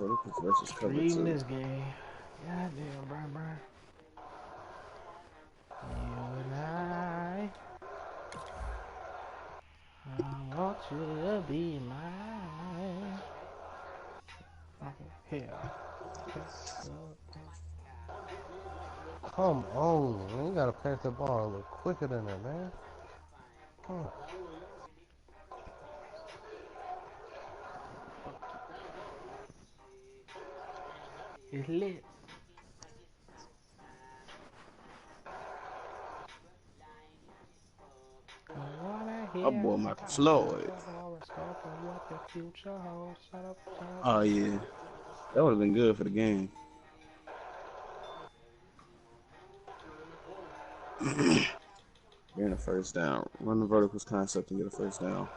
Verticals versus cover Reading 2. this game. Goddamn, Brian. You and I want you to be mine. Okay, here. Come on, man. You gotta pass the ball a little quicker than that, man. Come on. It's lit. My boy Michael Floyd. Oh yeah, that would have been good for the game. Getting a first down. Run the verticals concept and get a first down.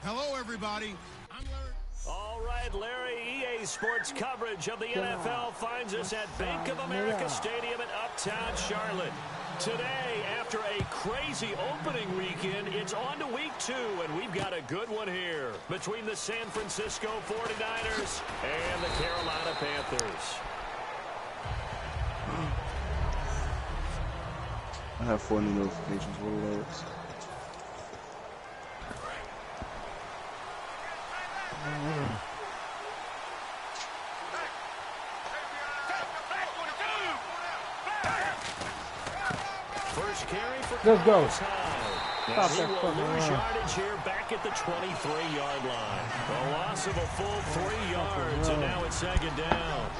Hello, everybody. I'm Larry. All right, Larry, EA Sports coverage of the NFL finds us at Bank of America Stadium in Uptown Charlotte. Today, after a crazy opening weekend, it's on to week 2, and we've got a good one here between the San Francisco 49ers and the Carolina Panthers. I have 4 new notifications. What are those? First carry for Let's go. Stop that lose yardage here back at the 23-yard line. A loss of a full 3 yards, and now it's second down.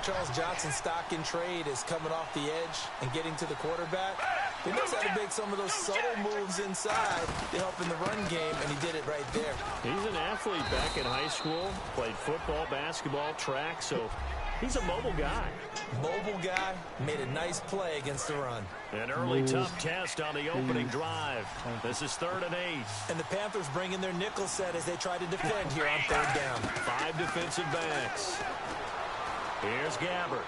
Charles Johnson's stock in trade is coming off the edge and getting to the quarterback. He knows how to make some of those subtle moves inside to help in the run game, and he did it right there. He's an athlete back in high school, played football, basketball, track, so he's a mobile guy. Mobile guy, made a nice play against the run. An early tough test on the opening drive. This is 3rd and 8. And the Panthers bring in their nickel set as they try to defend here on 3rd down. 5 defensive backs. Here's Gabbert.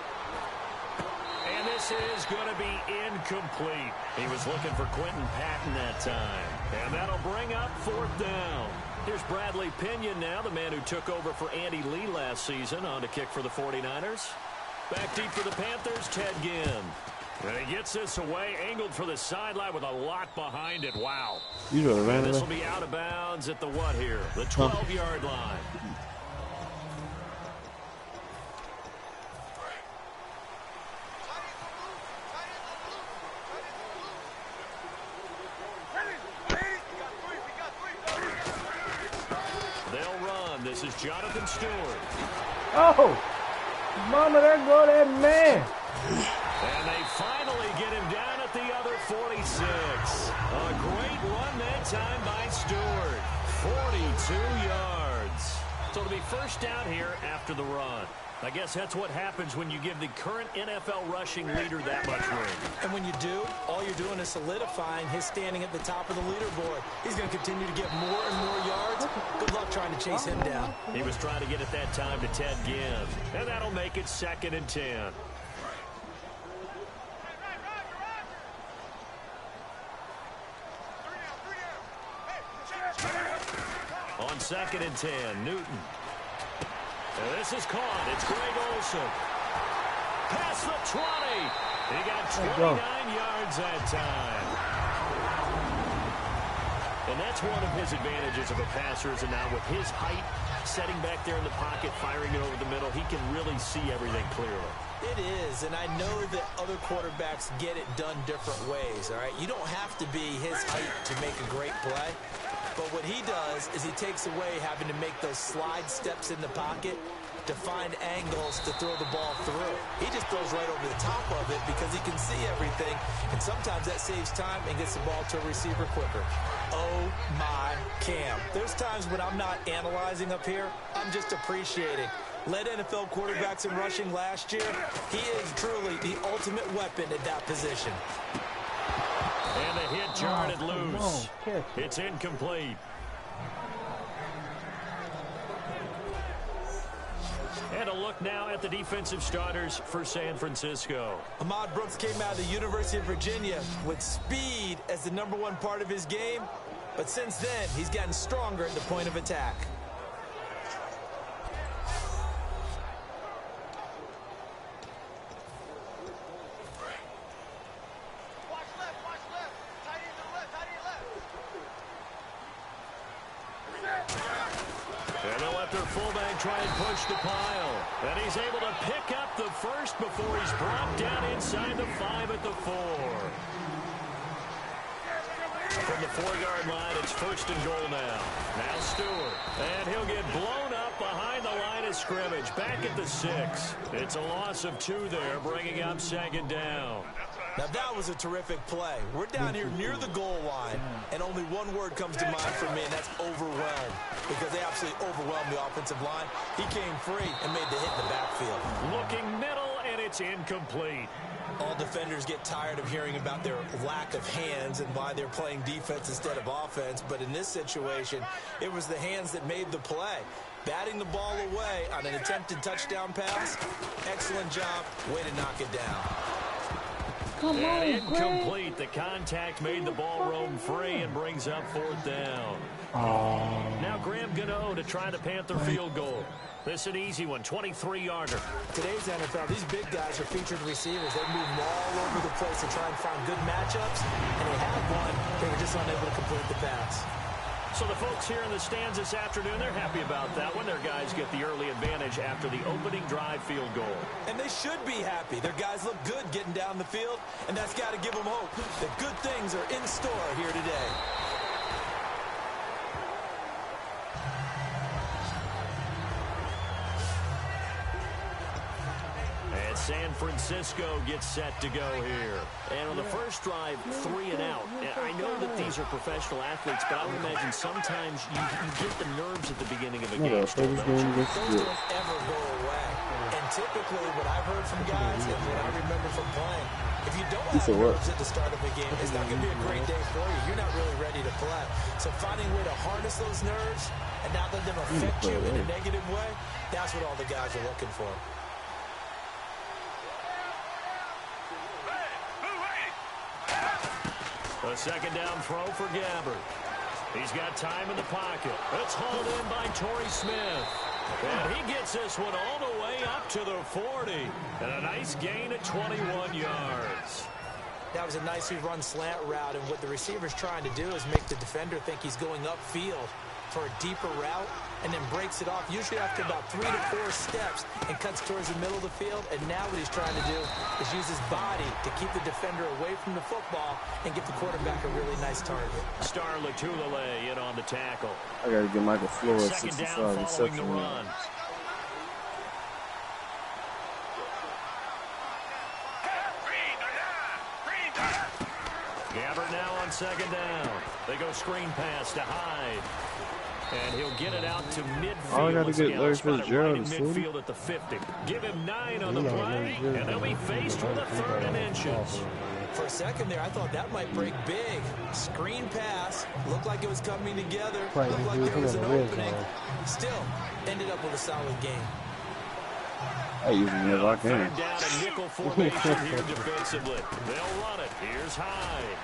And this is going to be incomplete. He was looking for Quentin Patton that time. And that'll bring up 4th down. Here's Bradley Pinion now, the man who took over for Andy Lee last season on to kick for the 49ers. Back deep for the Panthers, Ted Ginn. And he gets this away, angled for the sideline with a lot behind it. Wow. You really ran This will be out of bounds at the what here? The 12-yard line. They'll run. This is Jonathan Stewart. Oh! Mama, there go that man. And they finally get him down at the other 46. A great run that time by Stewart. 42 yards. So it'll be first down here after the run. I guess that's what happens when you give the current NFL rushing leader that much room. And when you do, all you're doing is solidifying his standing at the top of the leaderboard. He's going to continue to get more and more yards. Good luck trying to chase him down. He was trying to get it that time to Ted Ginn. And that'll make it 2nd and 10. On 2nd and 10, Newton. And this is caught. It's Greg Olsen. Past the 20. He got 29 yards that time. And that's one of his advantages of a passer is now with his height, setting back there in the pocket, firing it over the middle, he can really see everything clearly. It is, and I know that other quarterbacks get it done different ways, all right? You don't have to be his height to make a great play. But what he does is he takes away having to make those slide steps in the pocket to find angles to throw the ball through. He just throws right over the top of it because he can see everything, and sometimes that saves time and gets the ball to a receiver quicker. Oh, my Cam. There's times when I'm not analyzing up here. I'm just appreciating. Led NFL quarterbacks in rushing last year. He is truly the ultimate weapon at that position. And the hit jarred it loose. It's incomplete. And a look now at the defensive starters for San Francisco. Ahmad Brooks came out of the University of Virginia with speed as the #1 part of his game. But since then, he's gotten stronger at the point of attack. they'll let their fullback try and push the pile. And he's able to pick up the first before he's brought down inside the 5 at the 4. From the 4-yard line, it's 1st and goal now. Now Stewart. And he'll get blown up behind the line of scrimmage. Back at the 6. It's a loss of 2 there, bringing up 2nd down. Now that was a terrific play. We're down here near the goal line, and only one word comes to mind for me, and that's overwhelmed. Because they absolutely overwhelmed the offensive line. He came free and made the hit in the backfield. Looking middle, and it's incomplete. All defenders get tired of hearing about their lack of hands and why they're playing defense instead of offense. But in this situation, it was the hands that made the play. Batting the ball away on an attempted touchdown pass. Excellent job. Way to knock it down. Come on, incomplete. The contact made the ball roam free and brings up 4th down. Now Graham Gano to try the Panther field goal. This is an easy one, 23-yarder. Today's NFL, these big guys are featured receivers. They move all over the place to try and find good matchups, and they had one. They were just unable to complete the pass. So the folks here in the stands this afternoon, they're happy about that one. Their guys get the early advantage after the opening drive field goal. And they should be happy. Their guys look good getting down the field, and that's got to give them hope that good things are in store here today. And San Francisco gets set to go here. And on the first drive, 3 and out. I know that these are professional athletes, but I would imagine sometimes you get the nerves at the beginning of a game. Those don't ever go away. And typically what I've heard from guys and what I remember from playing, if you don't have nerves at the start of a game, it's not going to be a great day for you. You're not really ready to play. So finding a way to harness those nerves and not let them affect you in a negative way, that's what all the guys are looking for. A 2nd down throw for Gabbert. He's got time in the pocket. It's hauled in by Torrey Smith. And he gets this one all the way up to the 40. And a nice gain at 21 yards. That was a nicely run slant route, and what the receiver's trying to do is make the defender think he's going upfield for a deeper route, and then breaks it off, usually after about 3 to 4 steps, and cuts towards the middle of the field. And now what he's trying to do is use his body to keep the defender away from the football and give the quarterback a really nice target. Star Latulele in on the tackle. I got to get Michael Flores 2nd down following the run. Gabbert now on 2nd down. They go screen pass to Hyde. And he'll get it out to midfield. Oh, I got to get Larry Fitzgerald right in midfield at the 50. Give him 9 on the play, and they'll be faced with a 3rd and inches. For a second there, I thought that might break big. Screen pass. Looked like it was coming together. Looked like there was an opening. Still, ended up with a solid game. I usually never I can. 3rd down and nickel formation here defensively. They'll run it. Here's Hyde.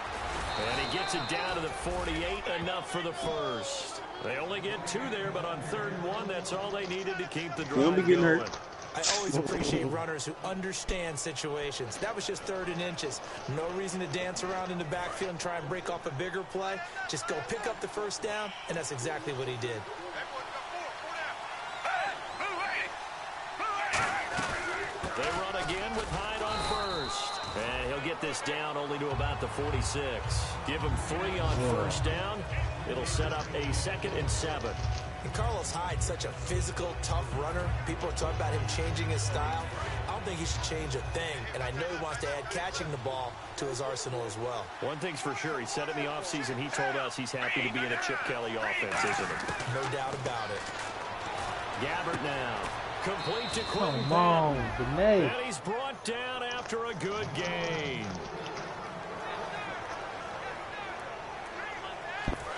And he gets it down to the 48, enough for the first. They only get 2 there, but on 3rd and 1, that's all they needed to keep the drive going. Hurt. I always appreciate runners who understand situations. That was just 3rd and inches. No reason to dance around in the backfield and try and break off a bigger play. Just go pick up the 1st down, and that's exactly what he did. They run again with Hyde on 1st. And he'll get this down only to about the 46. Give him 3 on 1st down. It'll set up a 2nd and 7. And Carlos Hyde's such a physical, tough runner. People are talking about him changing his style. I don't think he should change a thing. And I know he wants to add catching the ball to his arsenal as well. One thing's for sure. He said in the offseason, he told us he's happy to be in a Chip Kelly offense, isn't he? No doubt about it. Gabbert now. Complete to Quentin. Come on, and he's brought down after a good gain.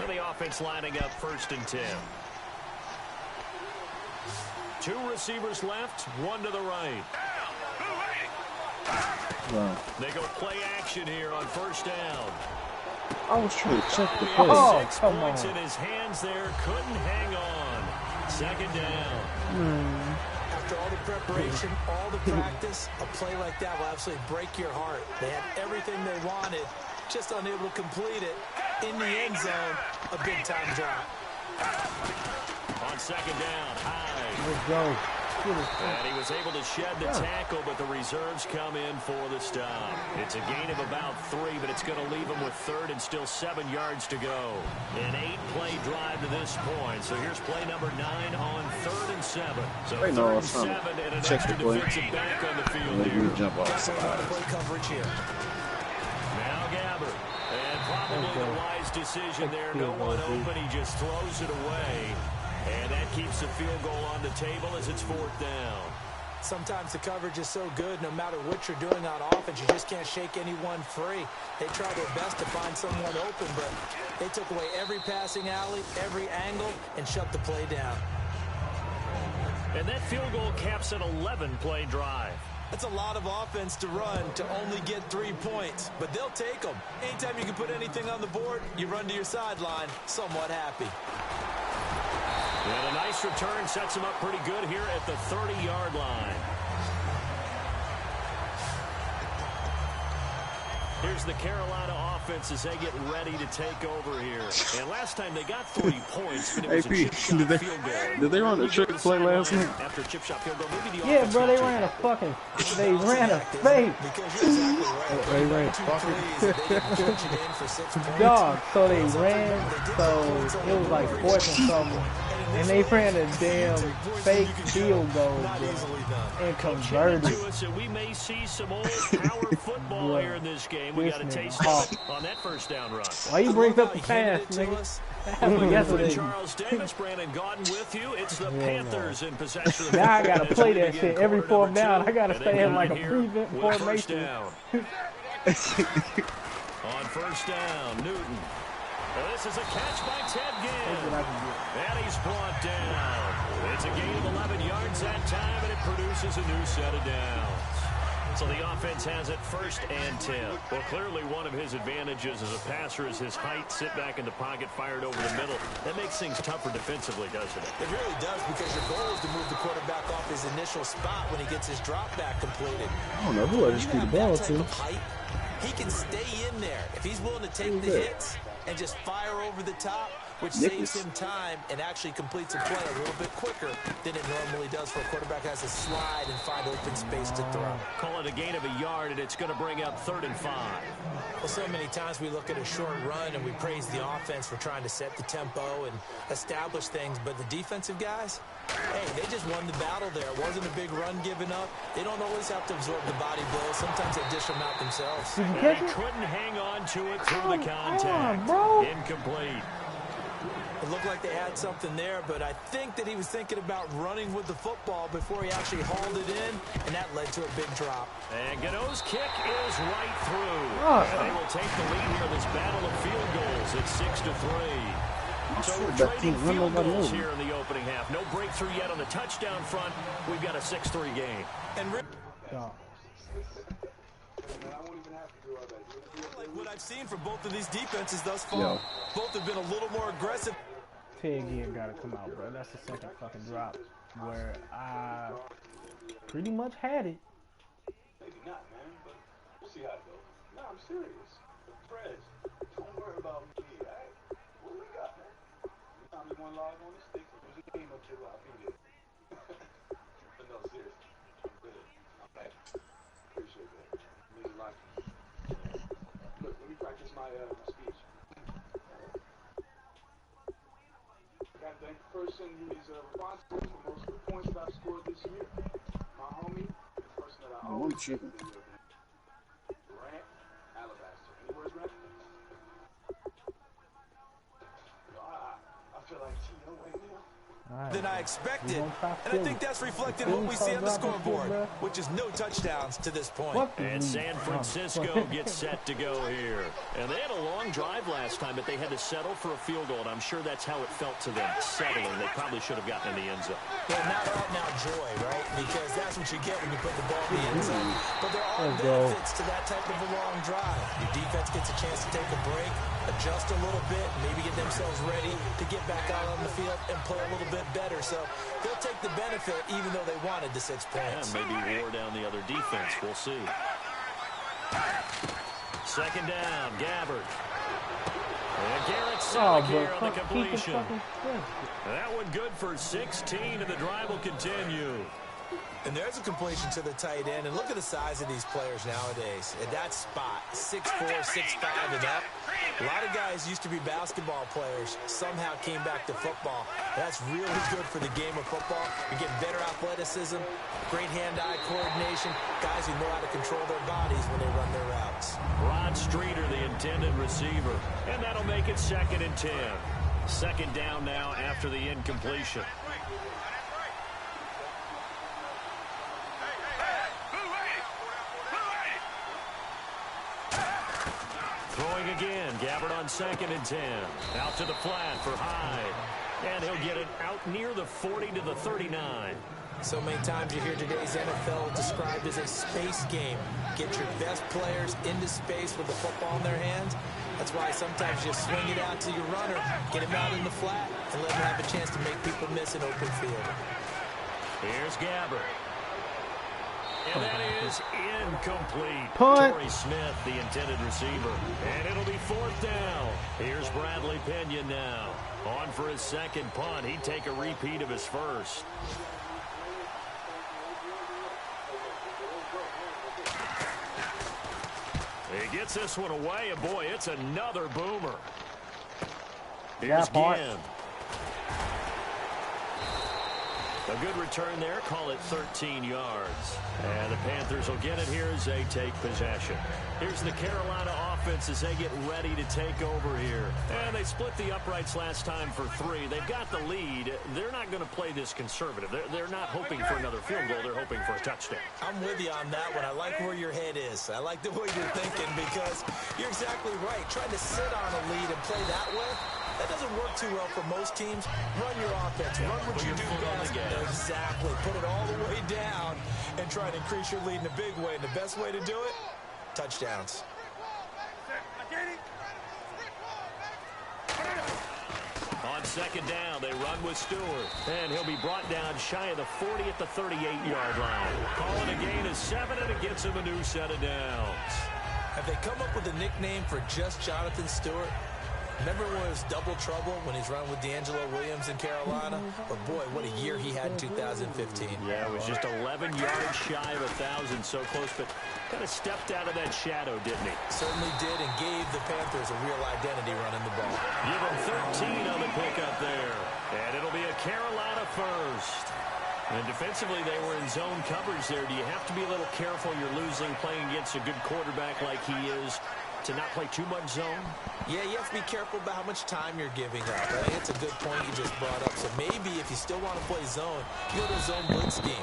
And the offense lining up 1st and 10. 2 receivers left, 1 to the right. Wow. They go play action here on 1st down. I was trying to check the play. Oh, 6 come points on. in his hands there, couldn't hang on. 2nd down. After all the preparation, all the practice, a play like that will absolutely break your heart. They had everything they wanted, just unable to complete it. In the end zone, a big-time drop. On on second down. High. Let's go. And he was able to shed the tackle, but the reserves come in for the stop. It's a gain of about 3, but it's going to leave him with third and still 7 yards to go. An 8-play drive to this point. So here's play number 9 on 3rd and 7. So 3rd and 7 and an extra defensive back on the field here. Jump off. Play coverage here. Now Gabbert. And probably the wise decision there. No one open. He just throws it away. And that keeps the field goal on the table as it's 4th down. Sometimes the coverage is so good, no matter what you're doing on offense, you just can't shake anyone free. They try their best to find someone open, but they took away every passing alley, every angle, and shut the play down. And that field goal caps an 11-play drive. That's a lot of offense to run to only get 3 points, but they'll take them. Anytime you can put anything on the board, you run to your sideline somewhat happy. And a nice return sets him up pretty good here at the 30-yard line. Here's the Carolina offense as they get ready to take over here. And last time they got 3 points, but it was a chip shot field goal. Did they run a trick play last night? After chip shot field goal, maybe the Yeah, bro, they ran a fake. They ran a fake. They ran Dog, so they ran, so it was like 4th and something. And they ran a damn fake field goal and converted. We may see some old power football here in this game. We got a taste of it on that first down run. Why you bring up the pass, nigga? That happened yesterday. Charles Davis, Brandon Gordon with you. It's the Panthers in possession. Now I gotta play that shit every 4th down. I gotta stay in like a prevent formation. On first down, Newton. Well, this is a catch by Ted Ginn. And he's brought down. It's a gain of 11 yards that time, and it produces a new set of downs. So the offense has it 1st and 10. Well, clearly one of his advantages as a passer is his height. Sit back in the pocket, fired over the middle. That makes things tougher defensively, doesn't it? It really does, because your goal is to move the quarterback off his initial spot when he gets his drop back completed. I don't know who I just threw the ball to. He can stay in there if he's willing to take the hits and just fire over the top, which saves him time and actually completes a play a little bit quicker than it normally does for a quarterback who has to slide and find open space to throw. Call it a gain of a yard, and it's going to bring up 3rd and 5. Well, so many times we look at a short run and we praise the offense for trying to set the tempo and establish things, but the defensive guys, hey, they just won the battle there. It wasn't a big run given up. They don't always have to absorb the body blow. Sometimes they dish them out themselves. They couldn't hang on to it through the contact. Incomplete. It looked like they had something there, but I think that he was thinking about running with the football before he actually hauled it in, and that led to a big drop. And Gano's kick is right through. And they will take the lead here in this battle of field goals at 6-3. So we're trading field goals here in the opening half. No breakthrough yet on the touchdown front. We've got a 6-3 game. And like what I've seen from both of these defenses thus far, both have been a little more aggressive. Piggee gotta come out, bro. That's the second fucking drop where I pretty much had it. Maybe not, man, but we'll see how it goes. No, I'm serious. Prez, don't worry about me, alright? What we got, man? Anytime we won live on the sticks, there's a game up here, I'll be there. But no, seriously, I'm good. I'm back. Appreciate that. It means a lot to me. Look, let me practice my speech. I gotta thank the person who is responsible for most of the points that I've scored this year. My homie, the person that I always chicken. Grant Alabaster. Any words, Grant? I feel like Tito right now. Than I expected, and I think that's reflected in what we see on the scoreboard, which is no touchdowns to this point. And San Francisco gets set to go here. And they had a long drive last time, but they had to settle for a field goal, and I'm sure that's how it felt to them, settling. They probably should have gotten in the end zone. Well, not right now, joy, right? Because that's what you get when you put the ball in the end zone. But there are benefits to that type of a long drive. Your defense gets a chance to take a break, adjust a little bit, maybe get themselves ready to get back out on the field and play a little bit better. So they'll take the benefit even though they wanted the 6 points. Yeah, maybe wore down the other defense. We'll see. Second down, Gabbert. And Garrett Oh, Selleck here on the but keep the completion. fucking sprint. That one good for 16, and the drive will continue. And there's a completion to the tight end. And look at the size of these players nowadays. At that spot, 6'4", 6'5", and up. A lot of guys used to be basketball players. Somehow came back to football. That's really good for the game of football. You're getting better athleticism, great hand-eye coordination, guys who know how to control their bodies when they run their routes. Rod Streeter, the intended receiver. And that'll make it 2nd and 10. 2nd down now after the incompletion. Throwing again, Gabbard on 2nd and 10. Out to the flat for Hyde. And he'll get it out near the 40 to the 39. So many times you hear today's NFL described as a space game. Get your best players into space with the football in their hands. That's why sometimes you swing it out to your runner, get him out in the flat, and let him have a chance to make people miss an open field. Here's Gabbard. And that is incomplete. Punt. Torrey Smith, the intended receiver. And it'll be 4th down. Here's Bradley Pena now. On for his 2nd punt. He'd take a repeat of his first. He gets this one away, and boy, it's another boomer. Here's Ginn. A good return there. Call it 13 yards. And the Panthers will get it here as they take possession. Here's the Carolina offense as they get ready to take over here. And they split the uprights last time for 3. They've got the lead. They're not going to play this conservative. They're not hoping for another field goal. They're hoping for a touchdown. I'm with you on that one. I like where your head is. I like the way you're thinking because you're exactly right. Trying to sit on a lead and play that way, that doesn't work too well for most teams. Run your offense. Run what you do best. Exactly. Put it all the way down and try to increase your lead in a big way. And the best way to do it, touchdowns. On 2nd down, they run with Stewart. And he'll be brought down shy of the 40 at the 38-yard line. Calling a gain of 7, and it gets him a new set of downs. Have they come up with a nickname for just Jonathan Stewart? Remember when it was double trouble when he's running with D'Angelo Williams in Carolina? But boy, what a year he had in 2015. Yeah, it was just 11 yards shy of 1,000, so close, but kind of stepped out of that shadow, didn't he? Certainly did, and gave the Panthers a real identity running the ball. Give him 13 on the pickup there. And it'll be a Carolina first. And defensively, they were in zone coverage there. Do you have to be a little careful? You're losing, playing against a good quarterback like he is, to not play too much zone? Yeah, you have to be careful about how much time you're giving up. I think it's a good point you just brought up. So maybe if you still want to play zone, you go to a zone blitz scheme.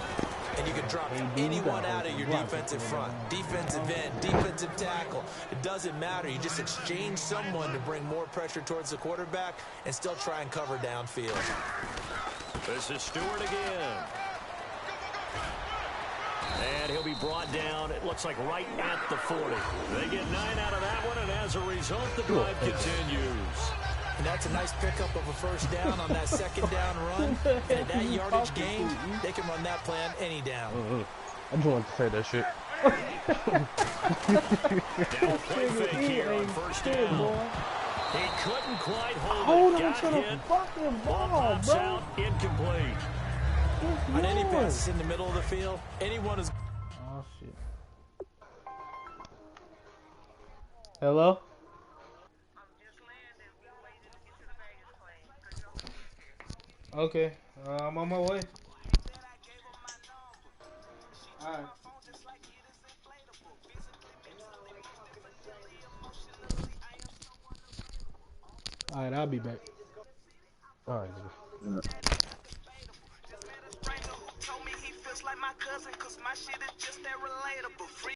And you can drop anyone out of your defensive front, defensive end, defensive tackle. It doesn't matter. You just exchange someone to bring more pressure towards the quarterback and still try and cover downfield. This is Stewart again. And he'll be brought down, it looks like right at the 40. They get 9 out of that one, and as a result, the drive continues. And that's a nice pickup of a first down on that 2nd down run. And at that yardage gain, they can run that play on any down. I just wanted to say that shit. Now play fake here on 1st down. He couldn't quite hold it. Got hit. Ball pops out, incomplete. On any passes in the middle of the field, anyone is... Oh, shit. Hello? Okay, I'm on my way. Alright. Alright, I'll be back. Alright, nigga. Told me he feels like my cousin, cause my shit is just that relatable.